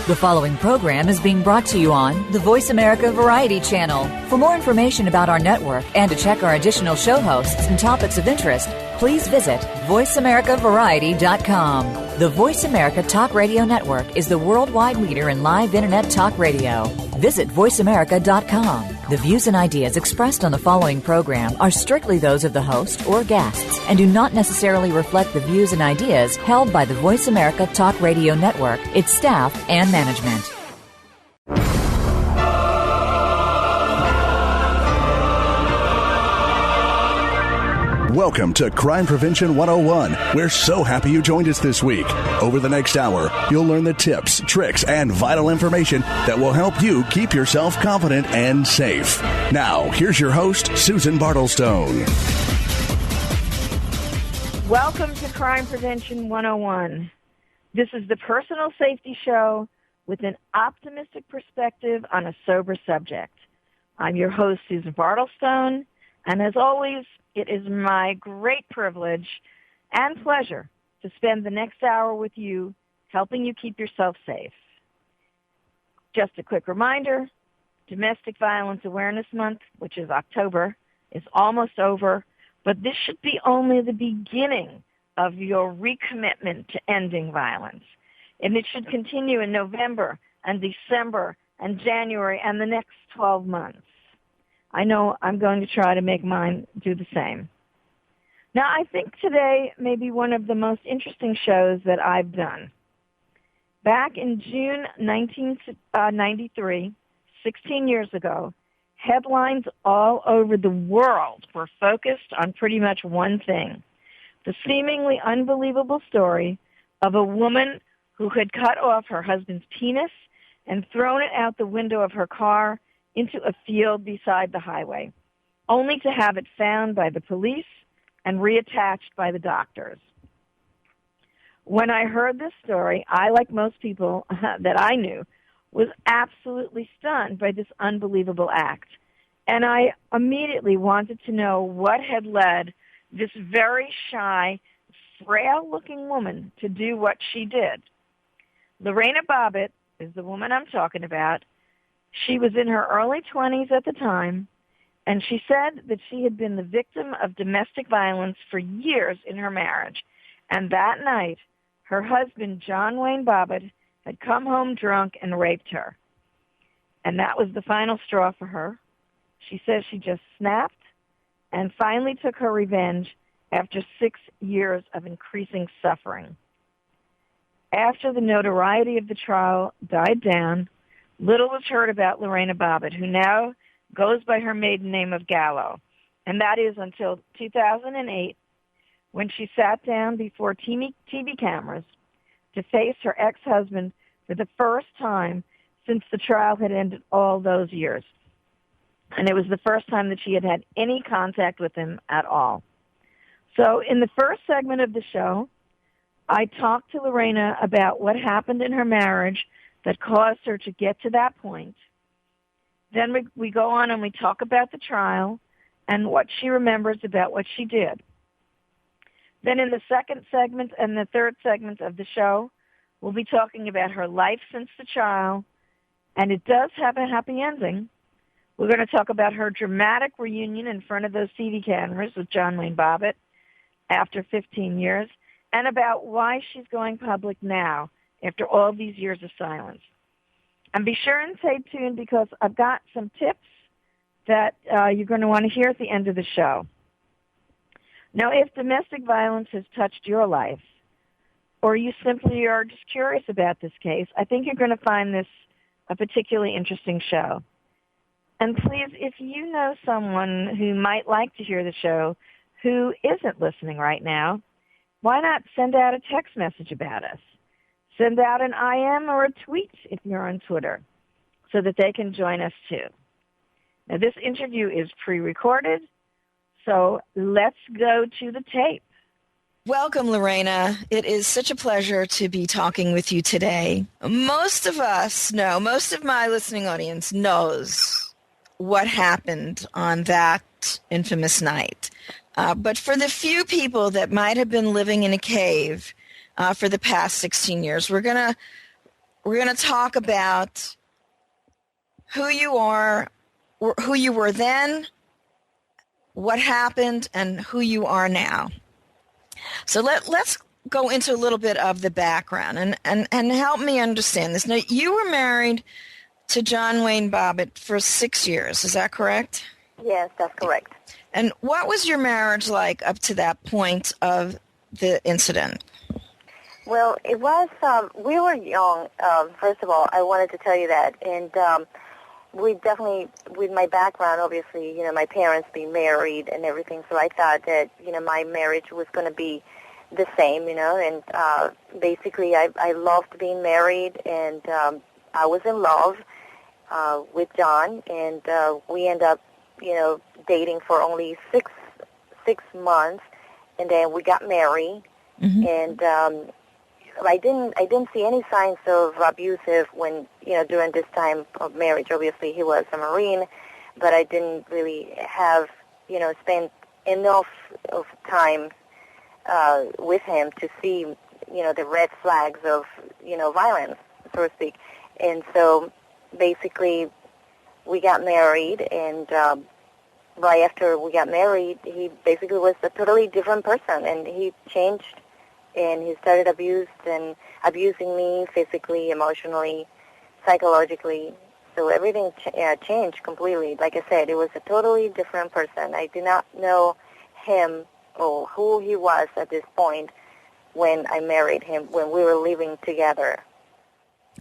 The following program is being brought to you on the Voice America Variety Channel. For more information about our network and to check our additional show hosts and topics of interest, please visit voiceamericavariety.com. The Voice America Talk Radio Network is the worldwide leader in live Internet talk radio. Visit voiceamerica.com. The views and ideas expressed on the following program are strictly those of the host or guests and do not necessarily reflect the views and ideas held by the Voice America Talk Radio Network, its staff, and management. Welcome to Crime Prevention 101. We're so happy you joined us this week. Over the next hour, you'll learn the tips, tricks, and vital information that will help you keep yourself confident and safe. Now, here's your host, Susan Bartelstone. Welcome to Crime Prevention 101. This is the personal safety show with an optimistic perspective on a sober subject. I'm your host, Susan Bartelstone, and as always, it is my great privilege and pleasure to spend the next hour with you, helping you keep yourself safe. Just a quick reminder, Domestic Violence Awareness Month, which is October, is almost over, but this should be only the beginning of your recommitment to ending violence. And it should continue in November and December and January and the next 12 months. I know I'm going to try to make mine do the same. Now, I think today may be one of the most interesting shows that I've done. Back in June 1993, 16 years ago, headlines all over the world were focused on pretty much one thing, the seemingly unbelievable story of a woman who had cut off her husband's penis and thrown it out the window of her car into a field beside the highway, only to have it found by the police and reattached by the doctors. When I heard this story, I, like most people that I knew, was absolutely stunned by this unbelievable act. And I immediately wanted to know what had led this very shy, frail-looking woman to do what she did. Lorena Bobbitt is the woman I'm talking about. She was in her early 20s at the time, and she said that she had been the victim of domestic violence for years in her marriage. And that night, her husband, John Wayne Bobbitt, had come home drunk and raped her. And that was the final straw for her. She says she just snapped and finally took her revenge after 6 years of increasing suffering. After the notoriety of the trial died down, little was heard about Lorena Bobbitt, who now goes by her maiden name of Gallo, and that is until 2008, when she sat down before TV cameras to face her ex-husband for the first time since the trial had ended all those years. And it was the first time that she had had any contact with him at all. So in the first segment of the show, I talked to Lorena about what happened in her marriage that caused her to get to that point. Then we go on and we talk about the trial and what she remembers about what she did. Then in the second segment and the third segment of the show, we'll be talking about her life since the trial, and it does have a happy ending. We're going to talk about her dramatic reunion in front of those TV cameras with John Wayne Bobbitt after 15 years, and about why she's going public now after all these years of silence. And be sure and stay tuned because I've got some tips that you're going to want to hear at the end of the show. Now, if domestic violence has touched your life, or you simply are just curious about this case, I think you're going to find this a particularly interesting show. And please, if you know someone who might like to hear the show who isn't listening right now, why not send out a text message about us? Send out an IM or a tweet if you're on Twitter so that they can join us too. Now, this interview is pre-recorded, so let's go to the tape. Welcome, Lorena. It is such a pleasure to be talking with you today. Most of us know, most of my listening audience knows what happened on that infamous night. But for the few people that might have been living in a cave for the past 16 years, we're going to we're going to talk about who you are, who you were then, what happened, and who you are now. So let's go into a little bit of the background and help me understand this. Now, you were married to John Wayne Bobbitt for 6 years. Is that correct? Yes, that's correct. And what was your marriage like up to that point of the incident? Well, it was, we were young. First of all, I wanted to tell you that. And we definitely, with my background, obviously, my parents being married and everything, so I thought that, my marriage was going to be the same, and basically I loved being married, and I was in love with John, and we ended up, dating for only six months, and then we got married, mm-hmm. and I didn't see any signs of abusive when, during this time of marriage. Obviously, he was a Marine, but I didn't really have, spent enough of time with him to see, the red flags of, violence, so to speak. And so basically we got married, and right after we got married, he basically was a totally different person, and he changed, and he started abusing me physically, emotionally, psychologically. So everything changed completely. Like I said, it was a totally different person. I did not know him or who he was at this point when I married him, when we were living together.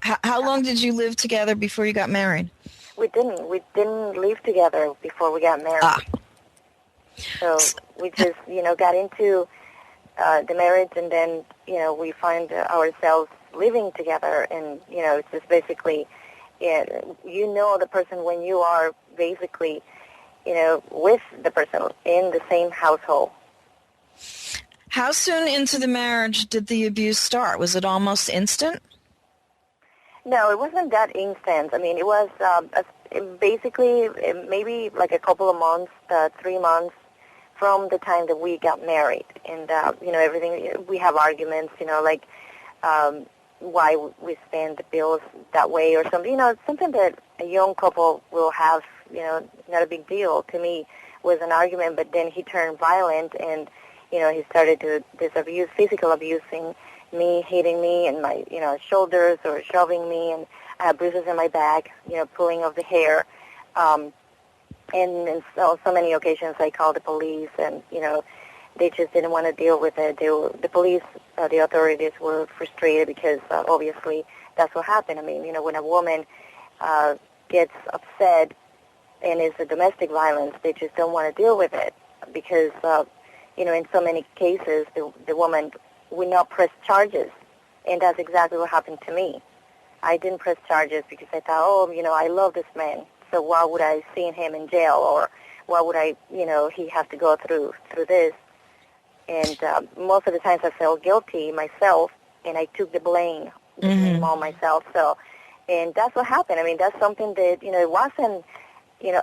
How long did you live together before you got married? We didn't live together before we got married. So we just, got into the marriage, and then, we find ourselves living together, and, it's just basically, the person when you are basically, with the person in the same household. How soon into the marriage did the abuse start? Was it almost instant? No, it wasn't that instant. I mean, it was basically maybe like a couple of months, 3 months from the time that we got married. And, everything, we have arguments, like why we spend the bills that way or something. Something that a young couple will have, not a big deal. To me, was an argument, but then he turned violent, and, he started to physical abusing me, hitting me in my, shoulders, or shoving me, and I have bruises in my back, pulling of the hair. And in so many occasions I called the police, and, they just didn't want to deal with it. The police, the authorities were frustrated because obviously that's what happened. I mean, when a woman gets upset and it's a domestic violence, they just don't want to deal with it because, in so many cases the woman would not press charges, and that's exactly what happened to me. I didn't press charges because I thought, I love this man, so why would I see him in jail, or why would I, he have to go through this? And most of the times I felt guilty myself, and I took the blame on myself. So, and that's what happened. I mean, that's something that, it wasn't,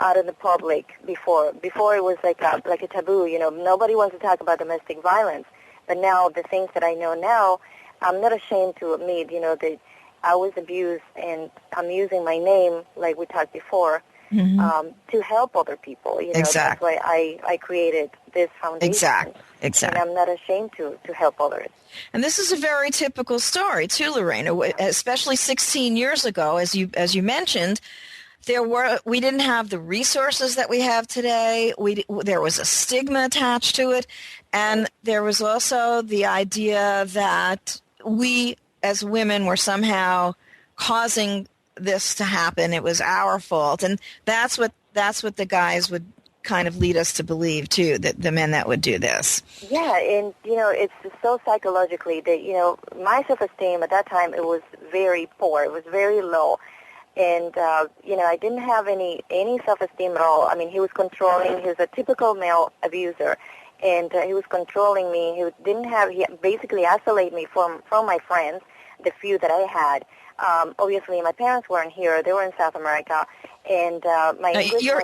out in the public before. Before it was like a taboo, nobody wants to talk about domestic violence. But now, the things that I know now, I'm not ashamed to admit, that I was abused, and I'm using my name, like we talked before, to help other people. Exactly. That's why I created this foundation. Exactly. And I'm not ashamed to help others. And this is a very typical story, too, Lorena, especially 16 years ago, as you mentioned. We didn't have the resources that we have today. There was a stigma attached to it, and there was also the idea that we as women were somehow causing this to happen. It was our fault, and that's what the guys would kind of lead us to believe too, that the men that would do this. Yeah, and it's so psychologically that my self-esteem at that time, it was very poor. It was very low. And, I didn't have any self-esteem at all. I mean, he was controlling. He was a typical male abuser. And he was controlling me. He basically isolated me from my friends, the few that I had. Obviously, my parents weren't here. They were in South America. And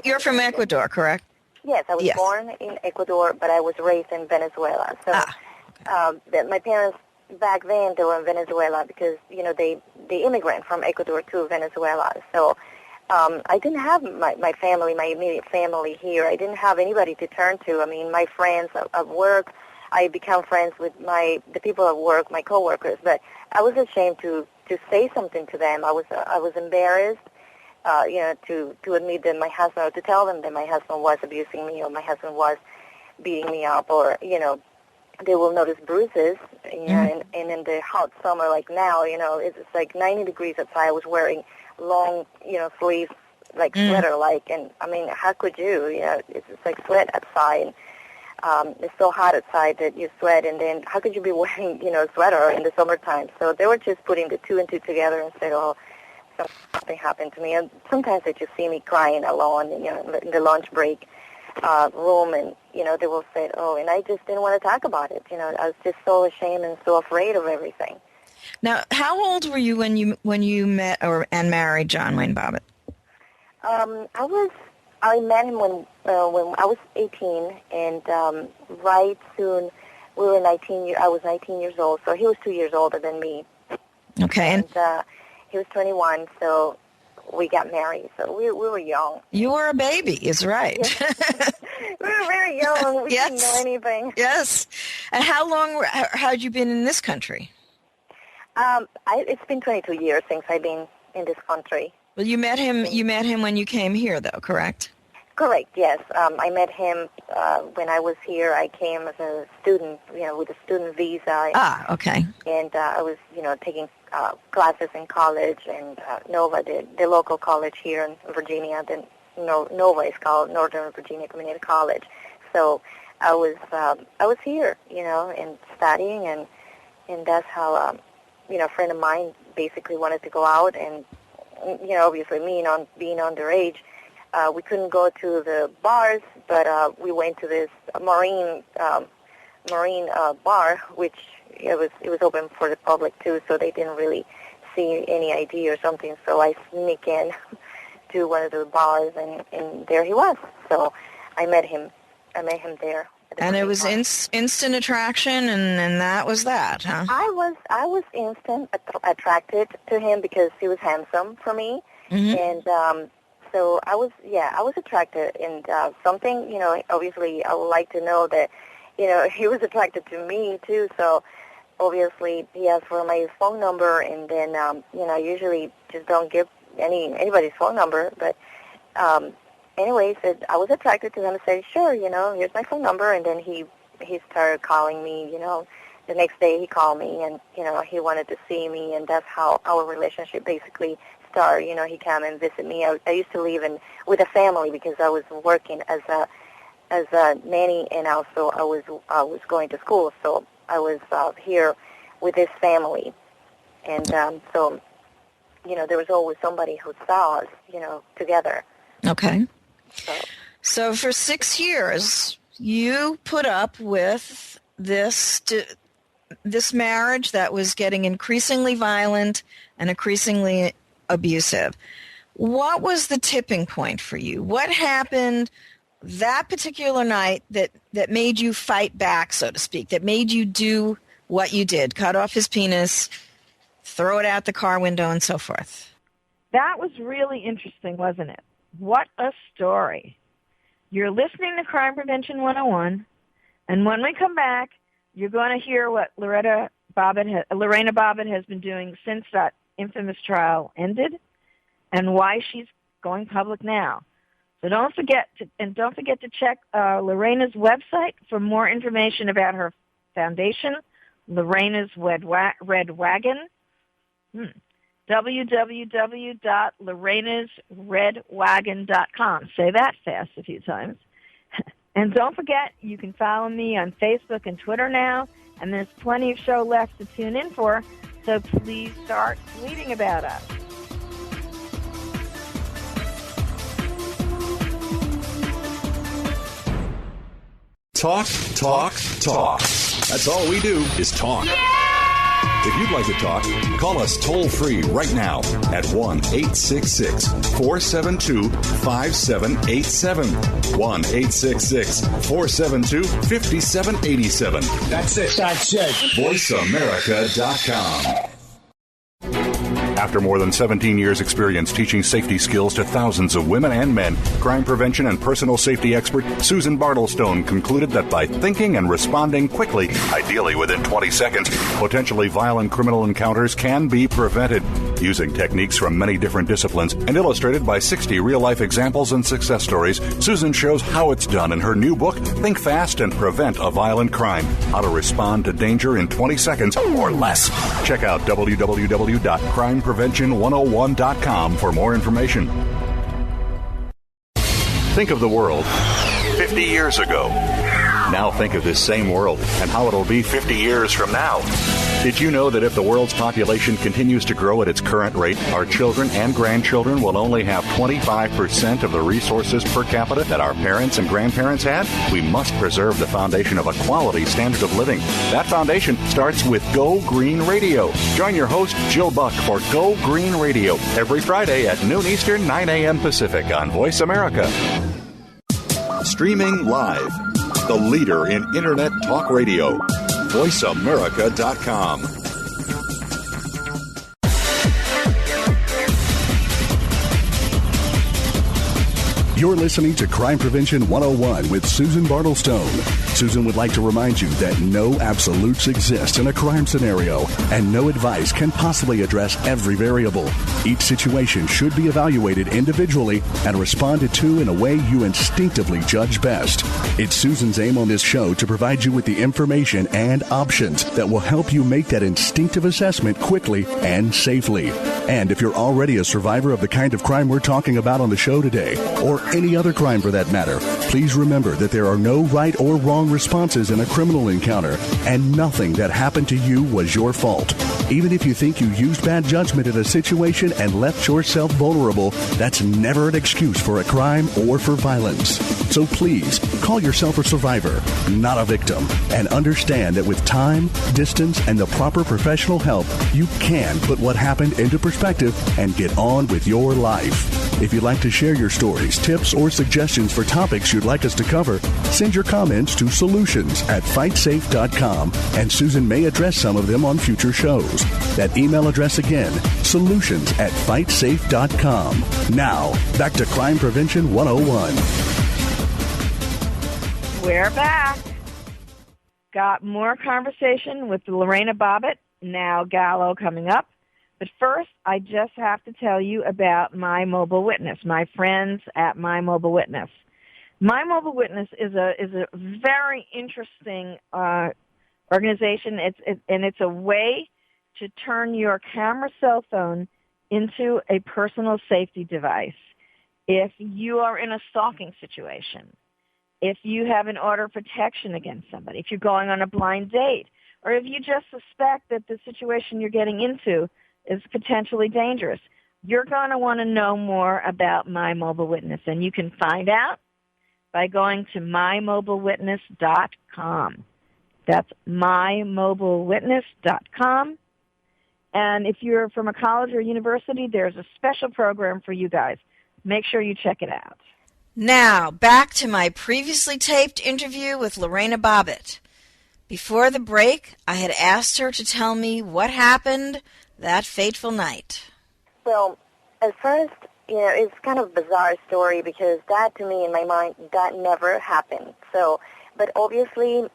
you're from Ecuador, correct? Yes, I was born in Ecuador, but I was raised in Venezuela. So my parents back then they were in Venezuela because, they immigrant from Ecuador to Venezuela. So I didn't have my family, my immediate family here. I didn't have anybody to turn to. I mean, my friends at work, I became friends with the people at work, my coworkers, but I was ashamed to say something to them. I was embarrassed, to admit that my husband, or to tell them that my husband was abusing me or my husband was beating me up, or, they will notice bruises, and in the hot summer like now, it's like 90 degrees outside. I was wearing long, sleeves, like sweater-like, and, I mean, how could you? It's like sweat outside. It's so hot outside that you sweat, and then how could you be wearing, a sweater in the summertime? So they were just putting the two and two together and said, oh, something happened to me. And sometimes they just see me crying alone, in the lunch break room, and, they will say, oh, and I just didn't want to talk about it. I was just so ashamed and so afraid of everything. Now, how old were you when you met and married John Wayne Bobbitt? I met him when I was 18, and right soon we were 19. I was 19 years old, so he was 2 years older than me. Okay, and he was 21, so we got married. So we were young. You were a baby, is right. Yes. We were very young. We Yes. didn't know anything. Yes. And how long had you been in this country? It's been 22 years since I've been in this country. Well, you met him. You met him when you came here, though, correct? Correct. Yes, I met him when I was here. I came as a student, with a student visa. Okay. And I was, taking classes in college, and Nova, the local college here in Virginia. Then Nova is called Northern Virginia Community College. So I was here, and studying, and that's how a friend of mine basically wanted to go out, and obviously being underage, we couldn't go to the bars, but we went to this marine bar, which it was open for the public too, so they didn't really see any ID or something. So I sneak in to one of the bars, and there he was. So I met him there. And it was instant attraction, and that was that, huh? I was instant attracted to him because he was handsome for me, and so I was attracted, and something, obviously I would like to know that, he was attracted to me too. So obviously he asked for my phone number, and then I usually just don't give anybody's phone number, but anyway, said I was attracted to him. I said, sure, here's my phone number. And then he started calling me, the next day he called me, and, he wanted to see me, and that's how our relationship basically started. He came and visit me. I used to live with a family because I was working as a nanny, and also I was going to school. So I was here with this family. And so, there was always somebody who saw us, together. Okay. So for 6 years, you put up with this marriage that was getting increasingly violent and increasingly abusive. What was the tipping point for you? What happened that particular night that made you fight back, so to speak, that made you do what you did, cut off his penis, throw it out the car window, and so forth? That was really interesting, wasn't it? What a story. You're listening to Crime Prevention 101, and when we come back, you're going to hear what Lorena Bobbitt has been doing since that infamous trial ended, and why she's going public now. So don't forget to check Lorena's website for more information about her foundation, Lorena's Red Wagon. www.lorenasredwagon.com. Say that fast a few times. And don't forget, you can follow me on Facebook and Twitter now, and there's plenty of show left to tune in for, so please start tweeting about us. Talk, talk, talk. That's all we do is talk. Yeah! If you'd like to talk, call us toll-free right now at 1-866-472-5787. 1-866-472-5787. That's it. VoiceAmerica.com. After more than 17 years' experience teaching safety skills to thousands of women and men, crime prevention and personal safety expert Susan Bartelstone concluded that by thinking and responding quickly, ideally within 20 seconds, potentially violent criminal encounters can be prevented. Using techniques from many different disciplines and illustrated by 60 real-life examples and success stories, Susan shows how it's done in her new book, Think Fast and Prevent a Violent Crime, How to Respond to Danger in 20 Seconds or Less. Check out www.crimeprevention101.com for more information. Think of the world 50 years ago. Now think of this same world and how it'll be 50 years from now. Did you know that if the world's population continues to grow at its current rate, our children and grandchildren will only have 25% of the resources per capita that our parents and grandparents had? We must preserve the foundation of a quality standard of living. That foundation starts with Go Green Radio. Join your host, Jill Buck, for Go Green Radio every Friday at noon Eastern, 9 a.m. Pacific on Voice America. Streaming live. The leader in Internet talk radio. VoiceAmerica.com. You're listening to Crime Prevention 101 with Susan Bartelstone. Susan would like to remind you that no absolutes exist in a crime scenario, and no advice can possibly address every variable. Each situation should be evaluated individually and responded to in a way you instinctively judge best. It's Susan's aim on this show to provide you with the information and options that will help you make that instinctive assessment quickly and safely. And if you're already a survivor of the kind of crime we're talking about on the show today, or any other crime for that matter, please remember that there are no right or wrong responses in a criminal encounter, and nothing that happened to you was your fault. Even if you think you used bad judgment in a situation and left yourself vulnerable, that's never an excuse for a crime or for violence. So please, call yourself a survivor, not a victim, and understand that with time, distance, and the proper professional help, you can put what happened into perspective and get on with your life. If you'd like to share your stories, tips, or suggestions for topics you'd like us to cover, send your comments to solutions@fightsafe.com, and Susan may address some of them on future shows. That email address again, solutions@fightsafe.com. Now, back to Crime Prevention 101. We're back. Got more conversation with Lorena Bobbitt, now Gallo, coming up. But first, I just have to tell you about My Mobile Witness, my friends at My Mobile Witness. My Mobile Witness is a very interesting organization. It's a way to turn your camera cell phone into a personal safety device. If you are in a stalking situation, if you have an order of protection against somebody, if you're going on a blind date, or if you just suspect that the situation you're getting into is potentially dangerous, you're going to want to know more about My Mobile Witness, and you can find out by going to mymobilewitness.com. That's mymobilewitness.com. And if you're from a college or university, there's a special program for you guys. Make sure you check it out. Now, back to my previously taped interview with Lorena Bobbitt. Before the break, I had asked her to tell me what happened that fateful night. Well, at first, it's kind of a bizarre story because that, to me, in my mind, that never happened. So, but obviously,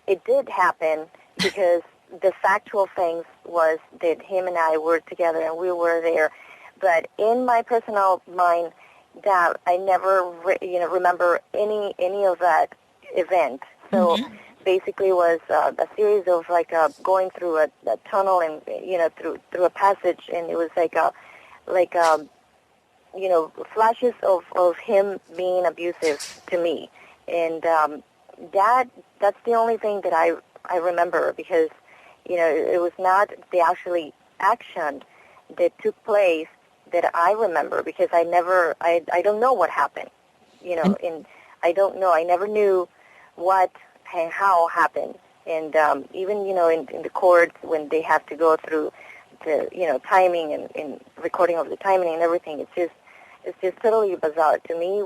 it did happen because the factual things was that him and I were together and we were there. But in my personal mind, that I never, remember any of that event. So. Mm-hmm. Basically was a series of going through a tunnel and through a passage, and it was flashes of him being abusive to me, and that's the only thing that I remember because it was not the actually action that took place that I remember because I don't know what happened, and I don't know. I never knew what and how happened. And even, in the court, when they have to go through the, timing and recording of the timing and everything, it's just totally bizarre. To me,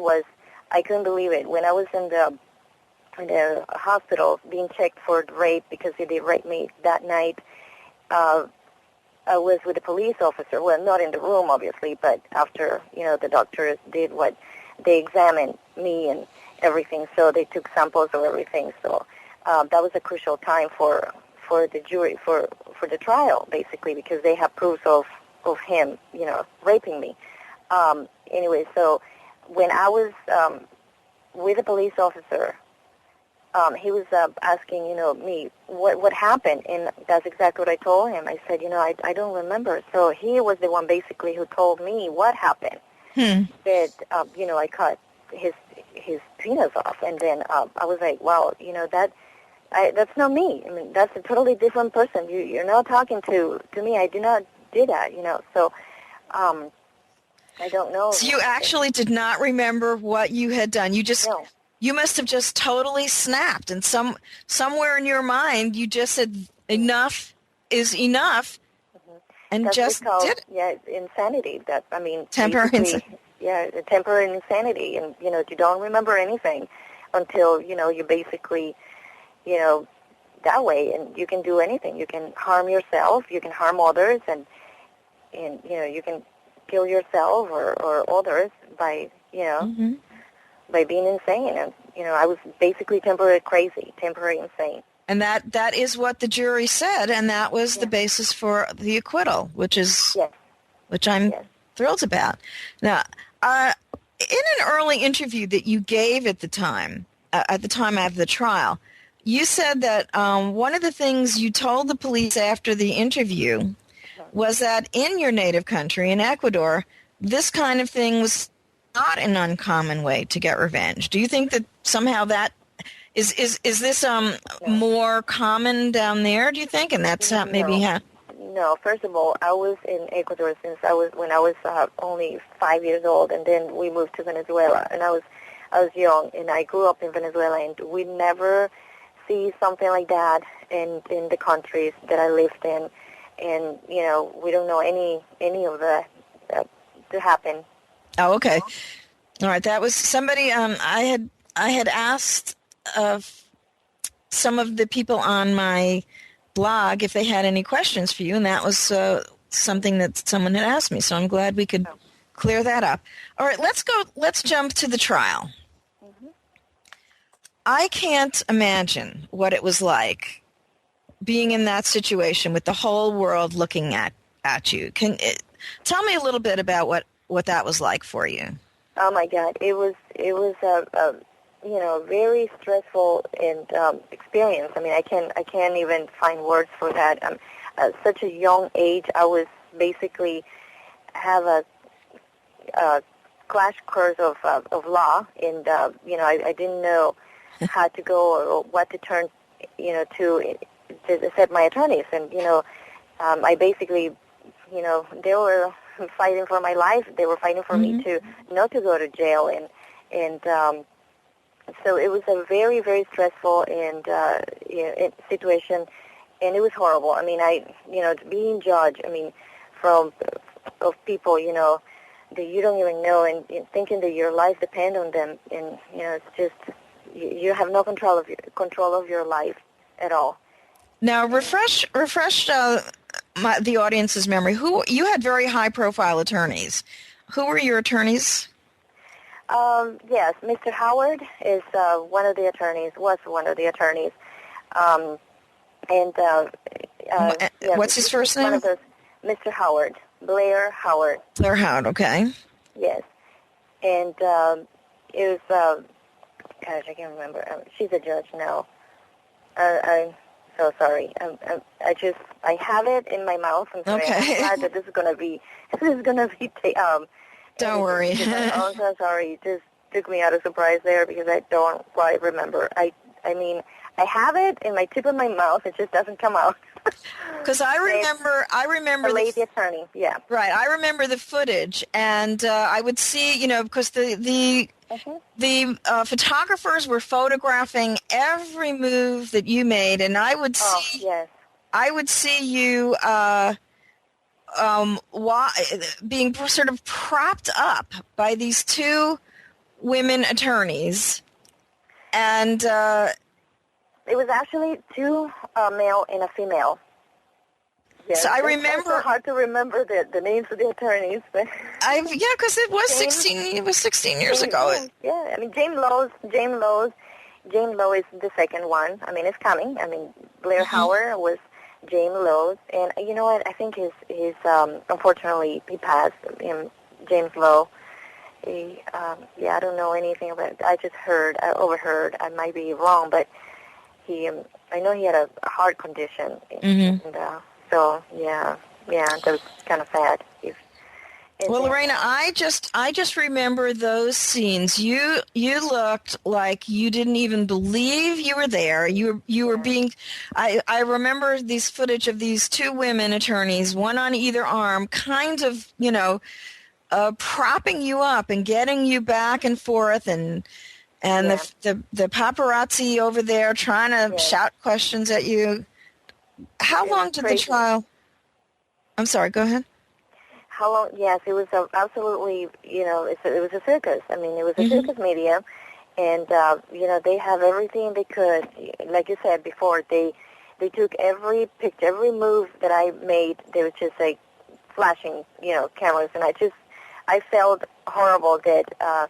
I couldn't believe it. When I was in the hospital being checked for rape because they raped me that night, I was with a police officer. Well, not in the room, obviously, but after, the doctors did what they examined me and everything, so they took samples of everything. So that was a crucial time for the jury, for the trial, basically, because they have proofs of him, raping me. Anyway, so when I was with a police officer, he was asking, me, what happened? And that's exactly what I told him. I said, I don't remember. So he was the one basically who told me what happened. That, I cut his penis off. And then I was like, wow, that's not me. I mean, that's a totally different person. You're not talking to me. I do not do that, So I don't know. So you actually did not remember what you had done. No. You must have just totally snapped, and somewhere in your mind you just said enough is enough, and That's just called, did it. Yeah, insanity. Temporary insanity. Yeah, the temporary insanity, and you don't remember anything until you basically, that way, and you can do anything. You can harm yourself, you can harm others, and you can kill yourself or others by by being insane. And I was basically temporary crazy, temporary insane. And that is what the jury said, and that was the basis for the acquittal, which I'm thrilled about. Now, in an early interview that you gave at the time of the trial, you said that one of the things you told the police after the interview was that in your native country, in Ecuador, this kind of thing was not an uncommon way to get revenge. Do you think that somehow that is this more common down there, do you think? And that's maybe how... No, first of all, I was in Ecuador when I was only 5 years old, and then we moved to Venezuela, and I was young, and I grew up in Venezuela, and we never see something like that in the countries that I lived in, and we don't know any of that to happen. Oh, okay. All right. That was somebody. I had asked some of the people on my blog if they had any questions for you, and that was something that someone had asked me. So I'm glad we could clear that up. All right. Let's jump to the trial. I can't imagine what it was like being in that situation with the whole world looking at you. Tell me a little bit about what that was like for you. Oh my God, it was a very stressful and experience. I mean, I can't even find words for that. At such a young age, I was basically have a crash course of law, and I didn't know how to go or what to turn to accept my attorneys, and I basically they were fighting for my life. They were fighting for me to not to go to jail, and so it was a very, very stressful and situation, and it was horrible. I mean, being judged, I mean, of people, that you don't even know, and thinking that your life depends on them, and it's just you have no control of your life at all. Now, refresh the audience's memory. You had very high-profile attorneys. Who were your attorneys? Yes, Mr. Howard is one of the attorneys. Was one of the attorneys, what's his first name? One of those, Mr. Howard, Blair Howard. Blair Howard. Okay. Yes, and it was. Gosh, I can't remember. She's a judge now. I'm so sorry. I have it in my mouth. I'm sorry. Okay. I'm glad that this is gonna be. Don't worry. I'm so sorry. It just took me out of surprise there because I don't quite remember. I mean, I have it in my tip of my mouth. It just doesn't come out. Because I remember the lady attorney. Yeah. Right. I remember the footage, and I would see, because the the photographers were photographing every move that you made, and I would see, I would see you being sort of propped up by these two women attorneys, and it was actually two male and a female. Yes, so I remember. It's hard to remember the names of the attorneys, but because it was 16 years ago. Yeah, I mean James Lowe is the second one. I mean, it's coming. I mean, Blair Howard was James Lowe, and you know what? I think he's unfortunately he passed. James Lowe. I don't know anything about it. I overheard. I might be wrong, but I know he had a heart condition, and so that was kind of sad. Well, Lorena, I just remember those scenes. You looked like you didn't even believe you were there. You were being. I remember these footage of these two women attorneys, one on either arm, kind of propping you up and getting you back and forth, and the paparazzi over there trying to shout questions at you. How long did the trial? I'm sorry. Go ahead. How long? Yes, it was absolutely. It was a circus. I mean, it was a circus media, and they have everything they could. Like you said before, they took every picture, every move that I made. They were just like flashing, cameras, and I felt horrible that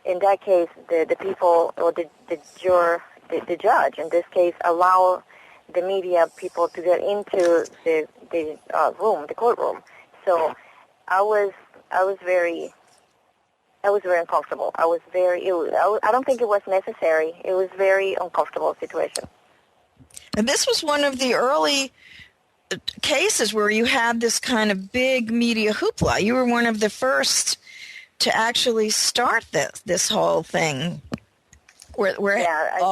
in that case the people or the judge in this case allow the media people to get into the courtroom. So I was very uncomfortable. I don't think it was necessary. It was very uncomfortable situation. And this was one of the early cases where you had this kind of big media hoopla. You were one of the first to actually start this whole thing. I've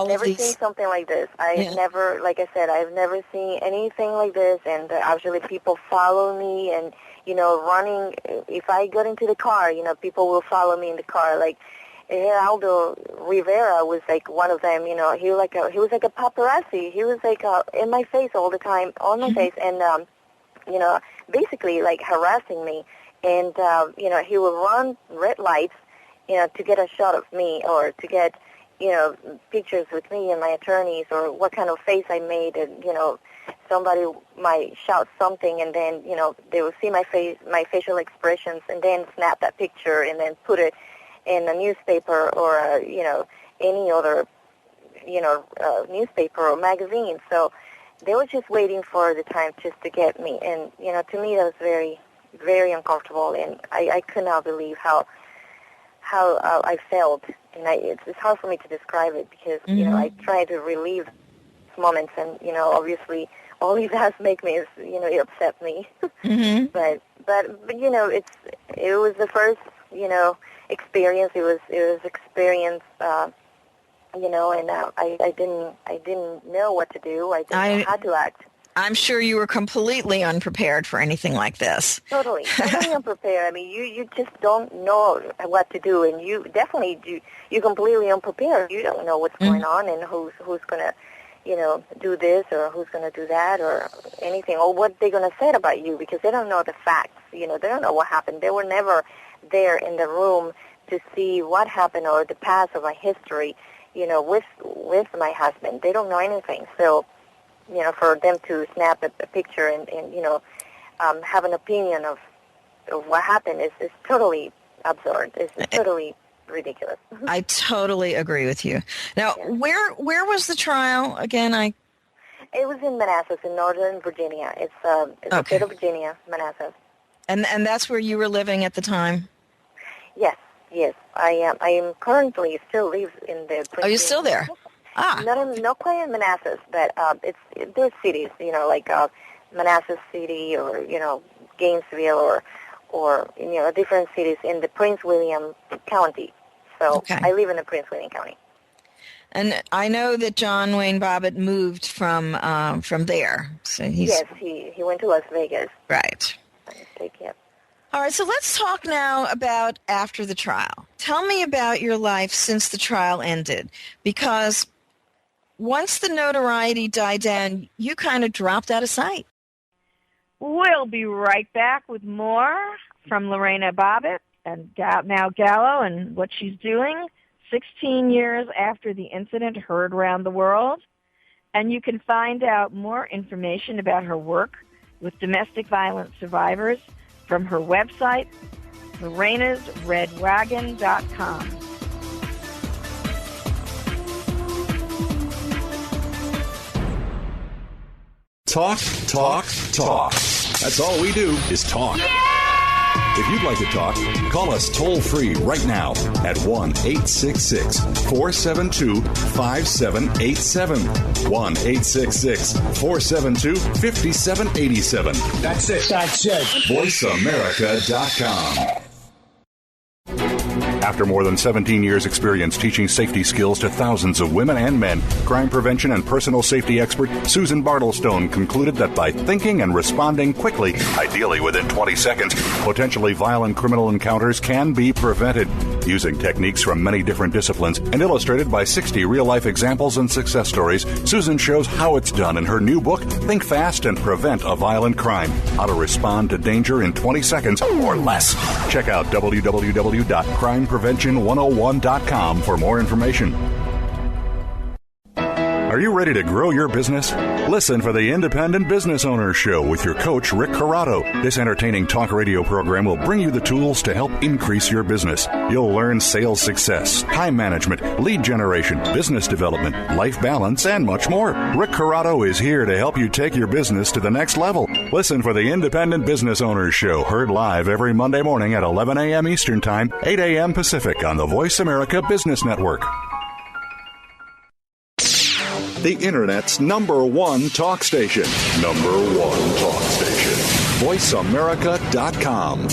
never seen something like this. I've never seen anything like this, and actually people follow me and, running. If I get into the car, people will follow me in the car. Like Geraldo Rivera was like one of them, he was like a paparazzi. He was like in my face all the time, on my face, and, basically like harassing me. And, he would run red lights, to get a shot of me or to get, pictures with me and my attorneys or what kind of face I made. And, somebody might shout something and then, they will see my face, my facial expressions and then snap that picture and then put it in a newspaper or, any other, newspaper or magazine. So they were just waiting for the time just to get me. And, to me that was very, very uncomfortable. And I could not believe how I felt. And it's hard for me to describe it because, I try to relieve moments and, obviously all it does make me is, it upset me. But it was the first, experience. It was experience, and I didn't know what to do. I didn't know how to act. I'm sure you were completely unprepared for anything like this. Totally unprepared. I mean, you just don't know what to do, and you definitely you're completely unprepared. You don't know what's going on and who's going to, do this or who's going to do that or anything, or what they're going to say about you because they don't know the facts. They don't know what happened. They were never there in the room to see what happened or the past of my history, with my husband. They don't know anything. So, for them to snap a picture and have an opinion of what happened is totally absurd. It's totally ridiculous. I totally agree with you. Now, where was the trial again? It was in Manassas, in Northern Virginia. It's the state of Virginia, Manassas. And that's where you were living at the time? Yes. I am currently still live in the. Are you still there? Not quite in Manassas, but there's cities, like Manassas City or Gainesville or different cities in the Prince William County. So I live in the Prince William County. And I know that John Wayne Bobbitt moved from there. So he went to Las Vegas. Right. Yep. All right, so let's talk now about after the trial. Tell me about your life since the trial ended, because once the notoriety died down, you kind of dropped out of sight. We'll be right back with more from Lorena Bobbitt and now Gallo and what she's doing 16 years after the incident heard around the world. And you can find out more information about her work with domestic violence survivors from her website, lorenasredwagon.com. Talk, talk, talk. That's all we do is talk. If you'd like to talk, call us toll-free right now at 1-866-472-5787. 1-866-472-5787. That's it. VoiceAmerica.com. After more than 17 years' experience teaching safety skills to thousands of women and men, crime prevention and personal safety expert Susan Bartelstone concluded that by thinking and responding quickly, ideally within 20 seconds, potentially violent criminal encounters can be prevented. Using techniques from many different disciplines and illustrated by 60 real-life examples and success stories, Susan shows how it's done in her new book, Think Fast and Prevent a Violent Crime: How to Respond to Danger in 20 Seconds or Less. Check out www.crimeprevention101.com for more information. Are you ready to grow your business? Listen for the Independent Business Owner Show with your coach, Rick Corrado. This entertaining talk radio program will bring you the tools to help increase your business. You'll learn sales success, time management, lead generation, business development, life balance, and much more. Rick Corrado is here to help you take your business to the next level. Listen for the Independent Business Owner Show, heard live every Monday morning at 11 a.m. Eastern Time, 8 a.m. Pacific on the Voice America Business Network. The Internet's number one talk station. Number one talk station. VoiceAmerica.com.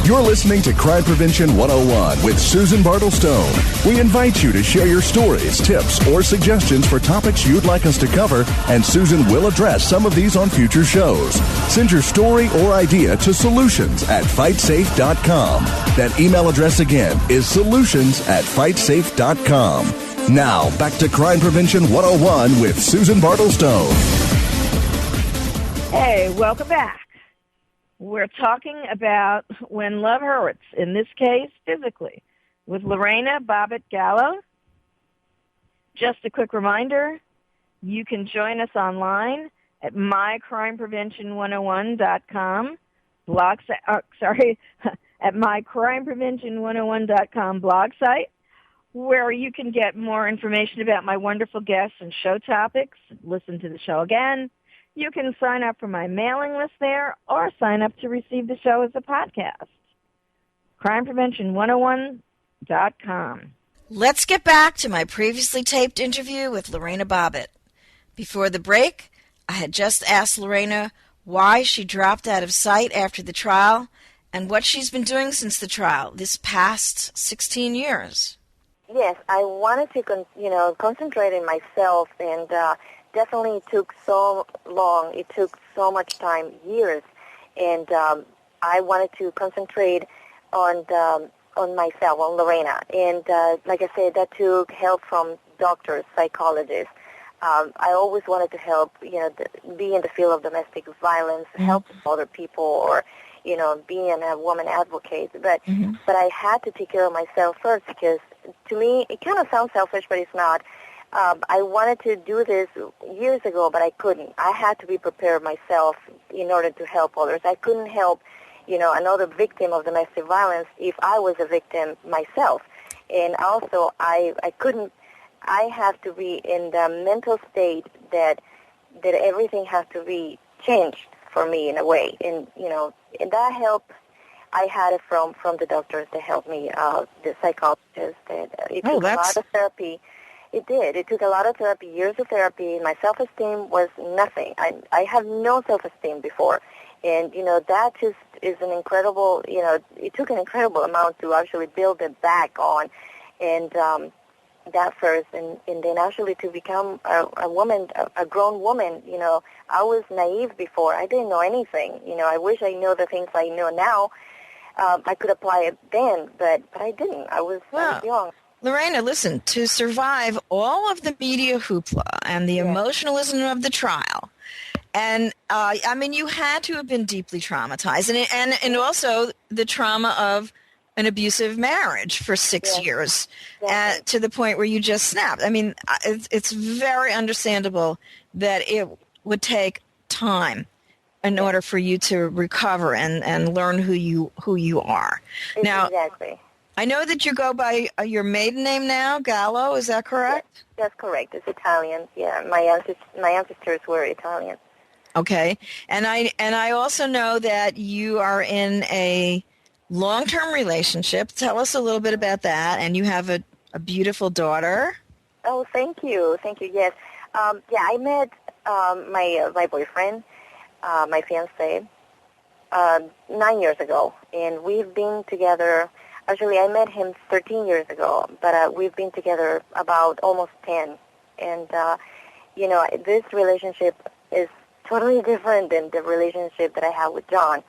You're listening to Crime Prevention 101 with Susan Bartelstone. We invite you to share your stories, tips, or suggestions for topics you'd like us to cover, and Susan will address some of these on future shows. Send your story or idea to solutions@fightsafe.com. That email address again is solutions@fightsafe.com. Now, back to Crime Prevention 101 with Susan Bartelstone. Hey, welcome back. We're talking about when love hurts, in this case, physically, with Lorena Bobbitt Gallo. Just a quick reminder, you can join us online at mycrimeprevention101.com, at mycrimeprevention101.com blog site, where you can get more information about my wonderful guests and show topics, listen to the show again. You can sign up for my mailing list there or sign up to receive the show as a podcast. CrimePrevention101.com. Let's get back to my previously taped interview with Lorena Bobbitt. Before the break, I had just asked Lorena why she dropped out of sight after the trial and what she's been doing since the trial this past 16 years. Yes, I wanted to concentrate in myself, and definitely took so long. It took so much time, years, and I wanted to concentrate on myself, on Lorena. And like I said, that took help from doctors, psychologists. I always wanted to help, be in the field of domestic violence, help other people, or being a woman advocate. But I had to take care of myself first, because to me it kind of sounds selfish, but it's not. I wanted to do this years ago, but I couldn't. I had to be prepared myself in order to help others. I couldn't help, another victim of domestic violence if I was a victim myself. And also, I couldn't. I have to be in the mental state that everything has to be changed for me in a way. And and that help, I had it from the doctors that helped me, the psychologists. It took a lot of therapy. It did. It took a lot of therapy, years of therapy. My self-esteem was nothing. I have no self-esteem before. And, that just is an incredible, it took an incredible amount to actually build it back on. And that first, and then actually to become a woman, a grown woman. I was naive before. I didn't know anything. I wish I knew the things I know now. I could apply it then, but I didn't. I was young. Lorena, listen, to survive all of the media hoopla and the emotionalism of the trial, and you had to have been deeply traumatized, and also the trauma of an abusive marriage for 6 years, to the point where you just snapped. It's very understandable that it would take time in order for you to recover and learn who you are. Now, exactly. I know that you go by your maiden name now, Gallo. Is that correct? Yes, that's correct. It's Italian. Yeah, my ancestors were Italian. Okay, and I also know that you are in a long-term relationship. Tell us a little bit about that. And you have a beautiful daughter. Oh, thank you. Yes. I met my boyfriend, my fiancé, 9 years ago, and we've been together. Actually, I met him 13 years ago, but we've been together about almost 10. And this relationship is totally different than the relationship that I have with John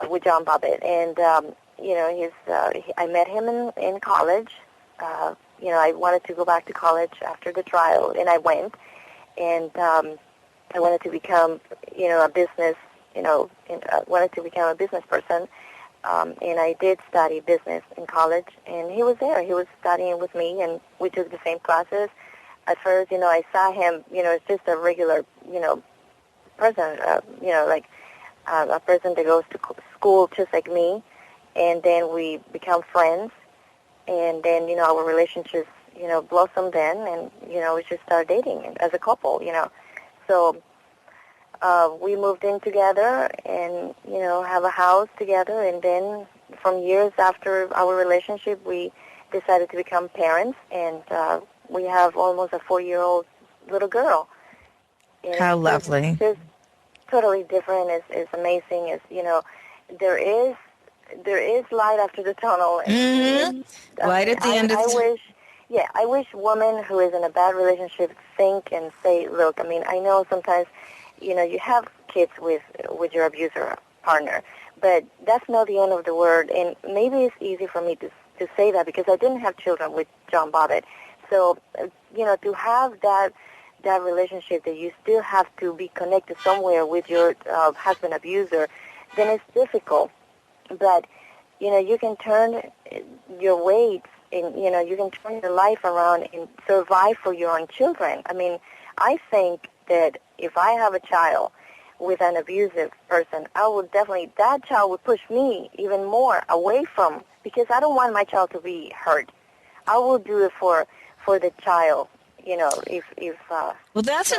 Bobbitt. And I met him in college. I wanted to go back to college after the trial, and I went. And I wanted to become, a business, wanted to become a business person. And I did study business in college, and he was there. He was studying with me, and we took the same classes. At first, I saw him, it's just a regular, person, a person that goes to school just like me. And then we become friends, and then, our relationships, blossomed then, and, we just started dating as a couple, So we moved in together and, have a house together, and then from years after our relationship, we decided to become parents, and we have almost a 4-year-old little girl. And how lovely. It's just totally different. It's amazing. There is light after the tunnel. Light at the end of the I wish women who is in a bad relationship think and say, look, I know sometimes, you have kids with your abuser partner, but that's not the end of the world. And maybe it's easy for me to say that because I didn't have children with John Bobbitt. So, to have that relationship that you still have to be connected somewhere with your husband abuser, then it's difficult. But, you can turn your weight and, you can turn your life around and survive for your own children. I think that if I have a child with an abusive person, that child would push me even more away from, because I don't want my child to be hurt. I will do it for the child. Well, that's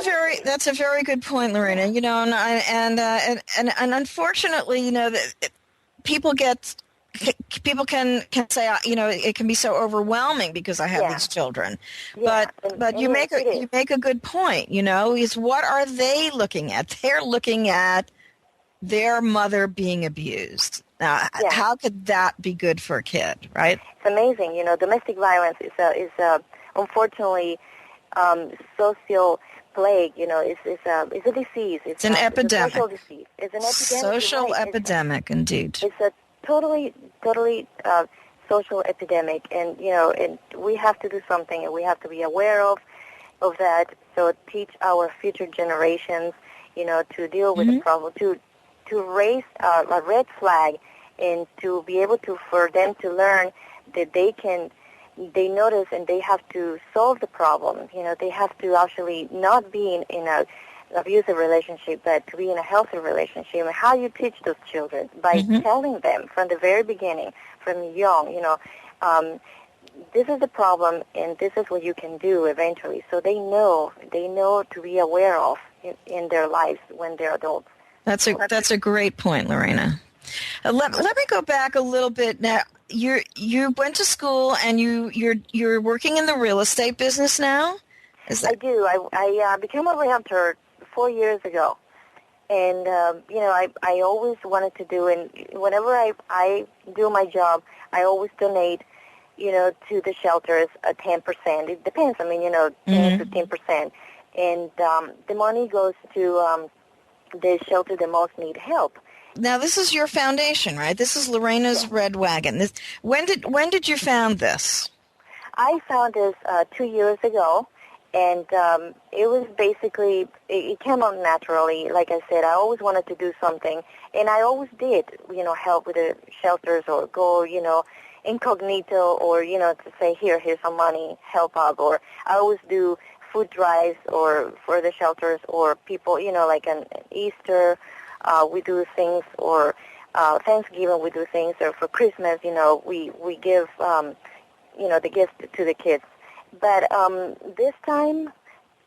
a very good point, Lorena. And unfortunately, that people can say, it can be so overwhelming because I have these children. Yeah. But you make a good point. Is what are they looking at? They're looking at their mother being abused. Now, how could that be good for a kid, right? It's amazing. Domestic violence is unfortunately social plague. It's a disease. It's an epidemic. It's a social disease. It's an epidemic. Social epidemic, indeed. It's a totally social epidemic, and and we have to do something, and we have to be aware of that. So teach our future generations, to deal with the problem, to raise a red flag, and to be able for them to learn that they notice and they have to solve the problem. They have to actually not be in a abusive relationship, but to be in a healthy relationship. And how you teach those children? By telling them from the very beginning, from young, this is the problem and this is what you can do eventually. So they know to be aware of in their lives when they're adults. That's a great point, Lorena. Let me go back a little bit now. You went to school and you're working in the real estate business now? I do. I became a realtor 4 years ago, and I always wanted to do. And whenever I do my job, I always donate, to the shelters 10%. It depends. 10, 15%. And the money goes to the shelter that most need help. Now, this is your foundation, right? This is Lorena's Red Wagon. When did you found this? I found this 2 years ago, and it was basically, it came out naturally. Like I said, I always wanted to do something, and I always did, help with the shelters or go, incognito or, to say, here's some money, help out. Or I always do food drives or for the shelters or people, like an Easter, we do things, or Thanksgiving we do things, or for Christmas, we give, the gifts to the kids. But this time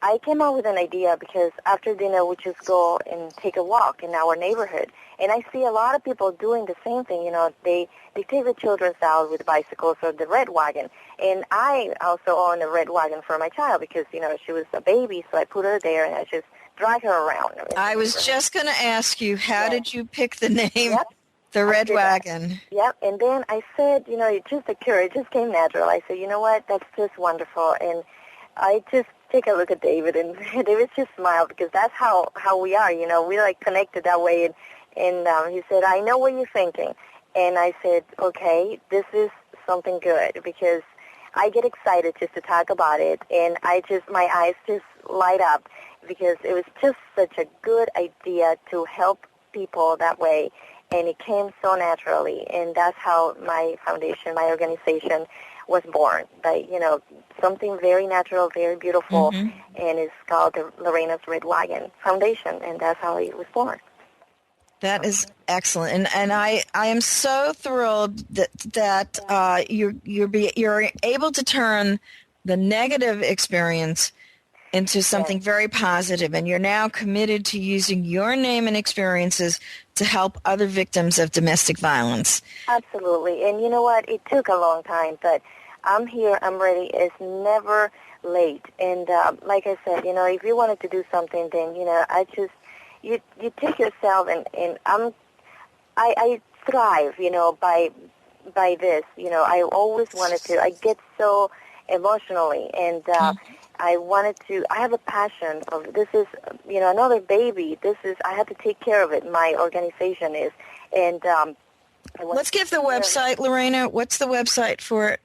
I came up with an idea because after dinner we just go and take a walk in our neighborhood. And I see a lot of people doing the same thing. They take the children out with bicycles or the Red Wagon. And I also own a Red Wagon for my child because, she was a baby, so I put her there and I just drag her around. I was just going to ask you, how did you pick the name, Yep. the Red Wagon? Yep, and then I said, it just occurred, it just came natural. I said, you know what, that's just wonderful. And I just take a look at David, and David just smiled because that's how we are, we're like connected that way. And he said, I know what you're thinking. And I said, okay, this is something good because I get excited just to talk about it, and my eyes just light up because it was just such a good idea to help people that way, and it came so naturally, and that's how my foundation, my organization was born. By, something very natural, very beautiful, and it's called the Lorena's Red Wagon Foundation, and that's how it was born. That is excellent, and I am so thrilled that you're able to turn the negative experience into something very positive, and you're now committed to using your name and experiences to help other victims of domestic violence. Absolutely, and you know what? It took a long time, but I'm here. I'm ready. It's never late, and like I said, if you wanted to do something, then You take yourself, and I thrive, by this. I always wanted to. I get so emotionally, and I have a passion of this is, another baby. I have to take care of it. My organization is, and let's give the website, Lorena. What's the website for it?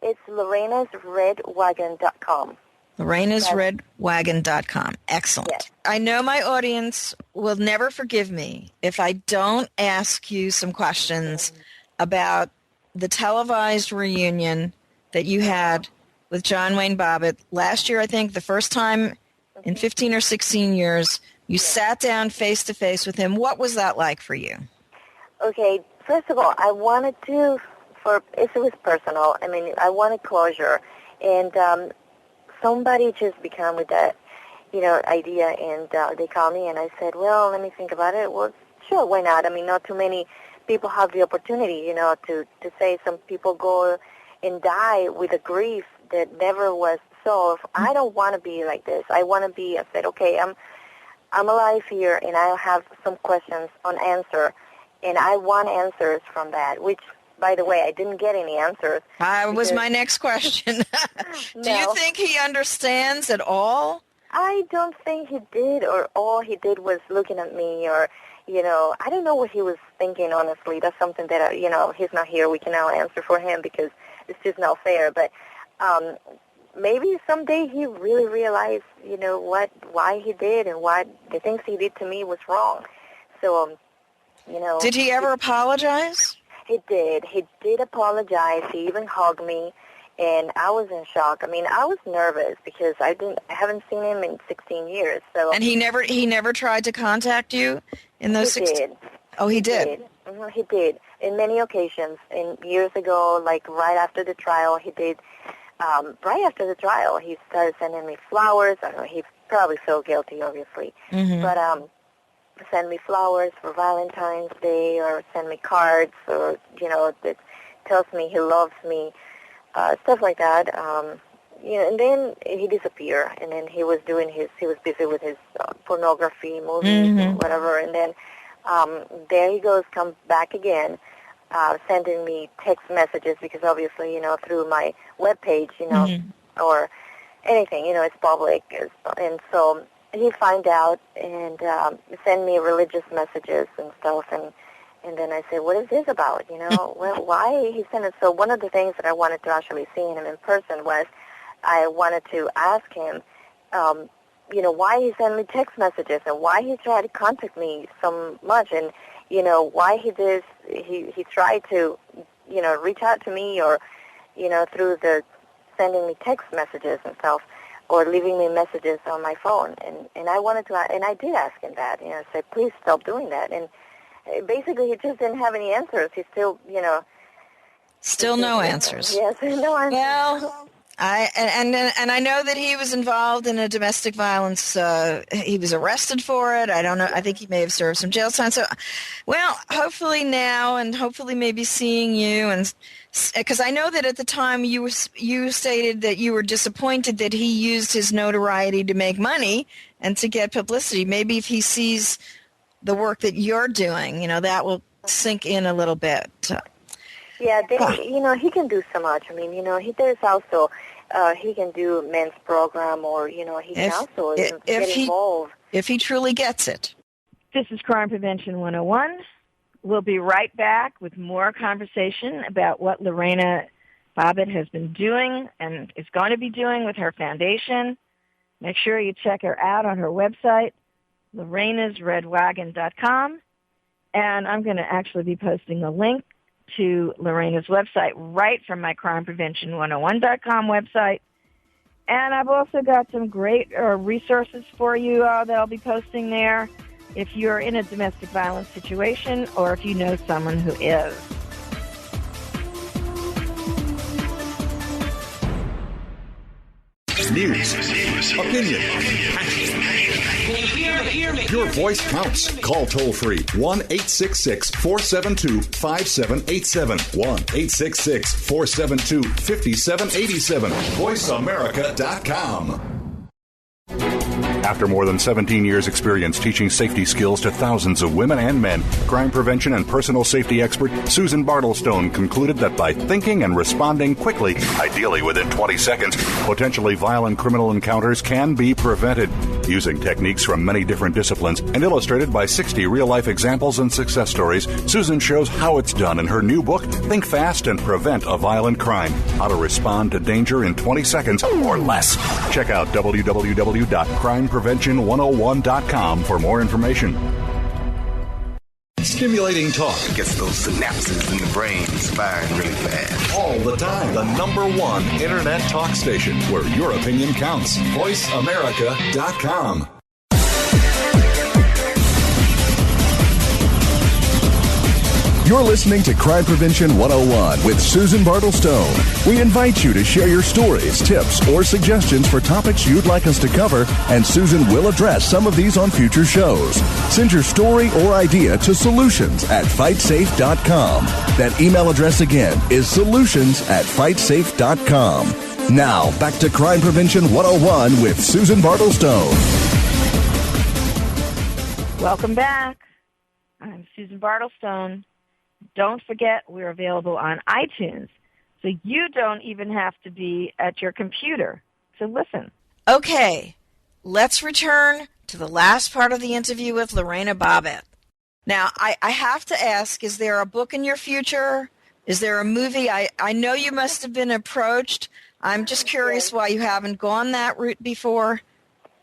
It's lorenasredwagon.com. LorenasRedWagon.com. Excellent. Yes. I know my audience will never forgive me if I don't ask you some questions about the televised reunion that you had with John Wayne Bobbitt last year. I think the first time in 15 or 16 years you sat down face to face with him. What was that like for you? Okay, first of all, I wanted to, it was personal. I wanted closure, and somebody just began with that, idea, and they called me, and I said, well, let me think about it. Well, sure, why not? Not too many people have the opportunity, to say some people go and die with a grief that never was solved. I don't want to be like this. I want to be, I said, okay, I'm alive here, and I have some questions unanswered, and I want answers from that, which, by the way, I didn't get any answers. Was my next question. Do you think he understands at all? I don't think he did, or all he did was looking at me, or, I don't know what he was thinking, honestly. That's something that, he's not here. We cannot answer for him because it's just not fair. But maybe someday he really realized, why he did and why the things he did to me was wrong. So, Did he ever apologize? He did. He did apologize. He even hugged me, and I was in shock. I was nervous because I haven't seen him in 16 years. So. And he never tried to contact you in those 16? He did. Oh, he did. Mm-hmm. He did in many occasions. And years ago, like right after the trial, he did. Right after the trial, he started sending me flowers. I don't know. He probably felt guilty, obviously, but send me flowers for Valentine's Day, or send me cards, or that tells me he loves me, stuff like that. And then he disappeared, and then he was busy with his pornography movies and whatever, and then there he goes, comes back again sending me text messages because obviously, through my webpage, or anything, it's public. And so he find out and send me religious messages and stuff. And then I said, what is this about? Well, why he sent it? So one of the things that I wanted to actually see him in person was I wanted to ask him, why he sent me text messages and why he tried to contact me so much and, why he tried to, reach out to me or, through the sending me text messages and stuff or leaving me messages on my phone. And I wanted to, and I did ask him that, I said, please stop doing that. And basically he just didn't have any answers. He still, Still no answers. Yes, no answers. Well, I know that he was involved in a domestic violence. He was arrested for it. I don't know. I think he may have served some jail time. So, well, hopefully now, and hopefully maybe seeing you, and because I know that at the time you stated that you were disappointed that he used his notoriety to make money and to get publicity. Maybe if he sees the work that you're doing, that will sink in a little bit. Yeah, he can do so much. I mean, there's also, he can do men's program or, he can also get involved. If he truly gets it. This is Crime Prevention 101. We'll be right back with more conversation about what Lorena Bobbitt has been doing and is going to be doing with her foundation. Make sure you check her out on her website, lorenasredwagon.com. And I'm going to actually be posting a link to Lorena's website right from my crimeprevention101.com website. And I've also got some great resources for you that I'll be posting there if you're in a domestic violence situation or if you know someone who is. News, opinion, your voice counts. Call toll-free 1-866-472-5787. 1-866-472-5787. VoiceAmerica.com. After more than 17 years' experience teaching safety skills to thousands of women and men, crime prevention and personal safety expert Susan Bartelstone concluded that by thinking and responding quickly, ideally within 20 seconds, potentially violent criminal encounters can be prevented. Using techniques from many different disciplines and illustrated by 60 real-life examples and success stories, Susan shows how it's done in her new book, Think Fast and Prevent a Violent Crime, How to Respond to Danger in 20 Seconds or Less. Check out www.crimeprevention101.com for more information. Stimulating talk gets those synapses in the brain firing really fast. All the time. The #1 internet talk station where your opinion counts. VoiceAmerica.com. You're listening to Crime Prevention 101 with Susan Bartelstone. We invite you to share your stories, tips, or suggestions for topics you'd like us to cover, and Susan will address some of these on future shows. Send your story or idea to solutions@fightsafe.com. That email address again is solutions@fightsafe.com. Now, back to Crime Prevention 101 with Susan Bartelstone. Welcome back. I'm Susan Bartelstone. Don't forget, we're available on iTunes, so you don't even have to be at your computer. So listen. Okay, let's return to the last part of the interview with Lorena Bobbitt. Now, I have to ask, is there a book in your future? Is there a movie? I know you must have been approached. I'm just curious why you haven't gone that route before.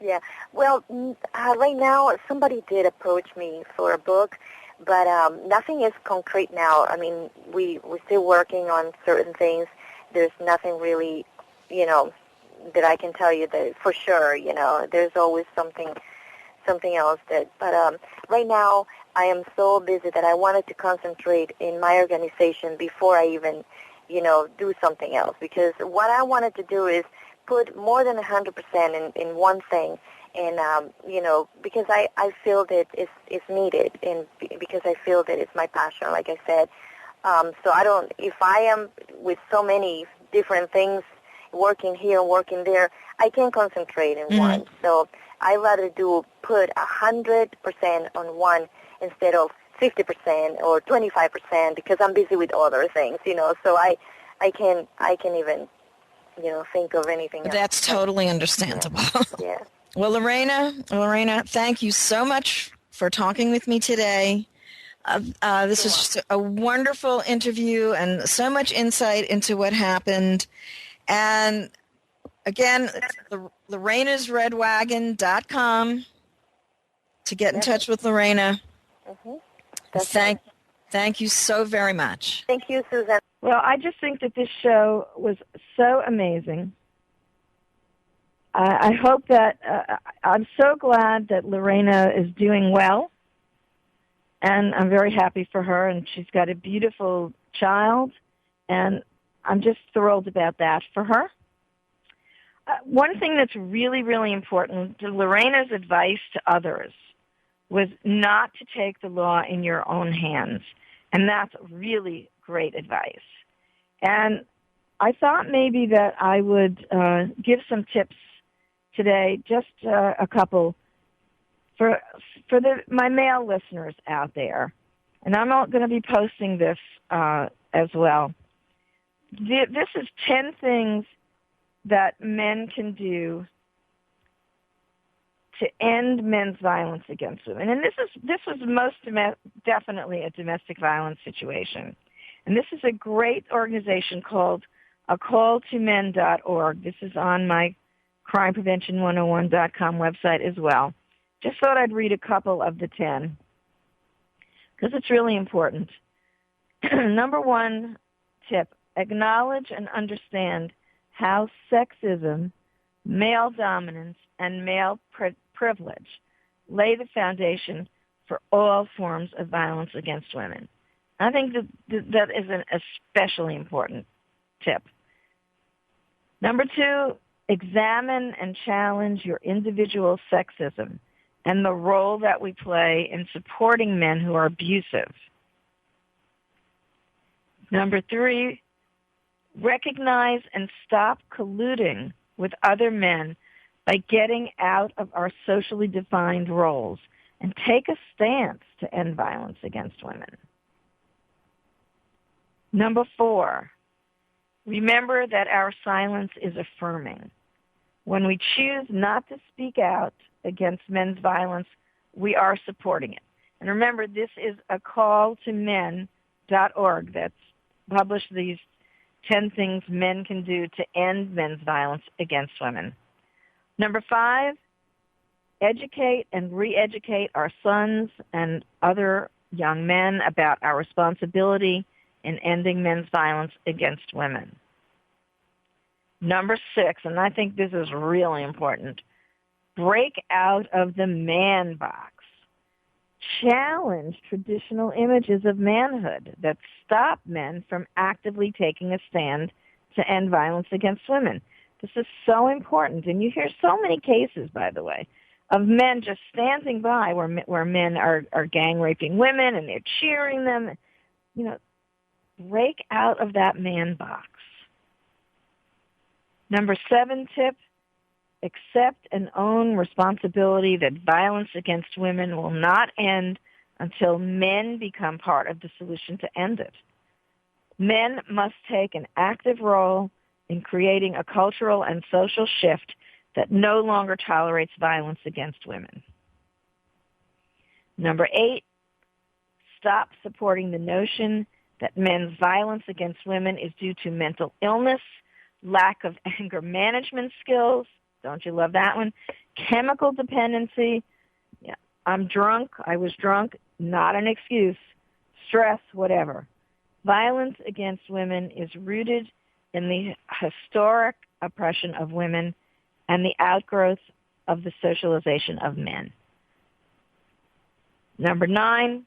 Yeah, well, right now, somebody did approach me for a book, but nothing is concrete now. I mean, we're still working on certain things. There's nothing really, that I can tell you that for sure. There's always something else that. But right now, I am so busy that I wanted to concentrate in my organization before I even, do something else. Because what I wanted to do is put more than 100% in one thing. And, because I feel that it's needed and because I feel that it's my passion, like I said. So if I am with so many different things, working here and working there, I can't concentrate in one. So I rather put 100% on one instead of 50% or 25% because I'm busy with other things, so I can even, think of anything else. That's totally understandable. Yeah. Well, Lorena, thank you so much for talking with me today. This was just a wonderful interview and so much insight into what happened. And again, Lorena'sRedWagon.com to get in touch with Lorena. Mm-hmm. Thank you so very much. Thank you, Susan. Well, I just think that this show was so amazing. I hope that I'm so glad that Lorena is doing well, and I'm very happy for her, and she's got a beautiful child, and I'm just thrilled about that for her. One thing that's really, really important, Lorena's advice to others was not to take the law in your own hands, and that's really great advice. And I thought maybe that I would give some tips today, just a couple, for my male listeners out there. And I'm not going to be posting this as well. This is 10 things that men can do to end men's violence against women. And this was most definitely a domestic violence situation. And this is a great organization called acalltomen.org. This is on my crimeprevention101.com website as well. Just thought I'd read a couple of the 10 because it's really important. Number one tip, acknowledge and understand how sexism, male dominance, and male privilege lay the foundation for all forms of violence against women. I think that is an especially important tip. Number two, examine and challenge your individual sexism and the role that we play in supporting men who are abusive. Number three, recognize and stop colluding with other men by getting out of our socially defined roles and take a stance to end violence against women. Number four, remember that our silence is affirming. When we choose not to speak out against men's violence, we are supporting it. And remember, this is acalltomen.org that's published these 10 things men can do to end men's violence against women. Number five, educate and re-educate our sons and other young men about our responsibility in ending men's violence against women. Number six, and I think this is really important, break out of the man box. Challenge traditional images of manhood that stop men from actively taking a stand to end violence against women. This is so important. And you hear so many cases, by the way, of men just standing by where men are gang raping women and they're cheering them. Break out of that man box. Number seven tip, accept and own responsibility that violence against women will not end until men become part of the solution to end it. Men must take an active role in creating a cultural and social shift that no longer tolerates violence against women. Number eight, stop supporting the notion that men's violence against women is due to mental illness, lack of anger management skills, don't you love that one? Chemical dependency, I'm drunk, I was drunk, not an excuse, stress, whatever. Violence against women is rooted in the historic oppression of women and the outgrowth of the socialization of men. Number nine,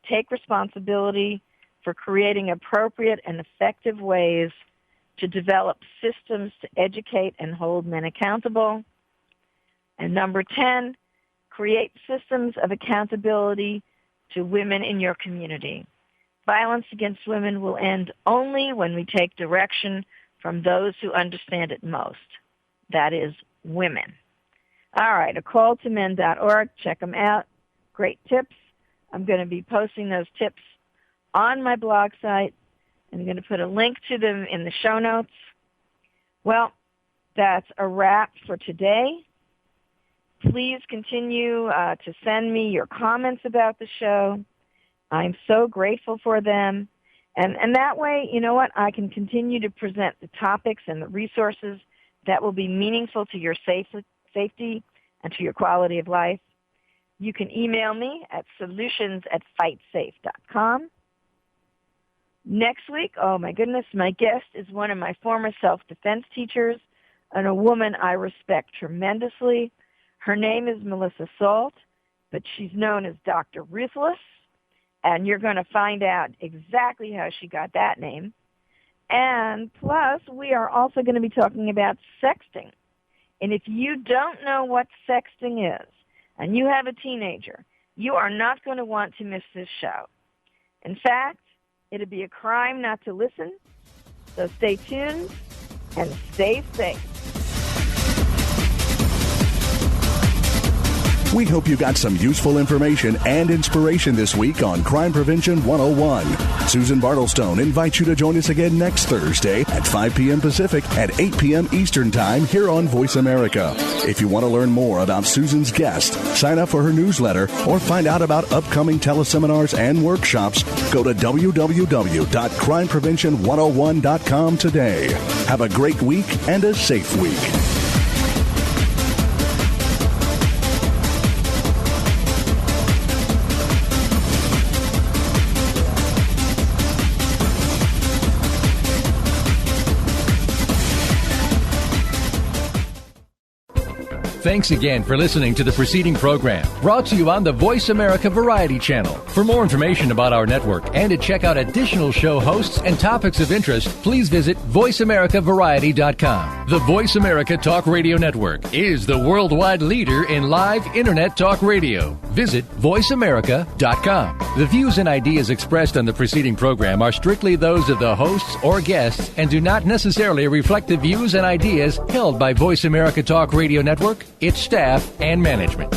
take responsibility for creating appropriate and effective ways to develop systems to educate and hold men accountable. And number 10, create systems of accountability to women in your community. Violence against women will end only when we take direction from those who understand it most. That is, women. All right, acalltomen.org. Check them out. Great tips. I'm going to be posting those tips on my blog site. I'm going to put a link to them in the show notes. Well, that's a wrap for today. Please continue to send me your comments about the show. I'm so grateful for them. And that way, you know what, I can continue to present the topics and the resources that will be meaningful to your safety and to your quality of life. You can email me at solutions@fightsafe.com. Next week, oh my goodness, my guest is one of my former self-defense teachers and a woman I respect tremendously. Her name is Melissa Salt, but she's known as Dr. Ruthless, and you're going to find out exactly how she got that name. And plus, we are also going to be talking about sexting. And if you don't know what sexting is, and you have a teenager, you are not going to want to miss this show. In fact, it'd be a crime not to listen. So stay tuned and stay safe. We hope you got some useful information and inspiration this week on Crime Prevention 101. Susan Bartelstone invites you to join us again next Thursday at 5 p.m. Pacific and 8 p.m. Eastern Time here on Voice America. If you want to learn more about Susan's guest, sign up for her newsletter, or find out about upcoming teleseminars and workshops, go to www.crimeprevention101.com today. Have a great week and a safe week. Thanks again for listening to the preceding program, brought to you on the Voice America Variety Channel. For more information about our network and to check out additional show hosts and topics of interest, please visit voiceamericavariety.com. The Voice America Talk Radio Network is the worldwide leader in live Internet talk radio. Visit voiceamerica.com. The views and ideas expressed on the preceding program are strictly those of the hosts or guests and do not necessarily reflect the views and ideas held by Voice America Talk Radio Network, its staff, and management.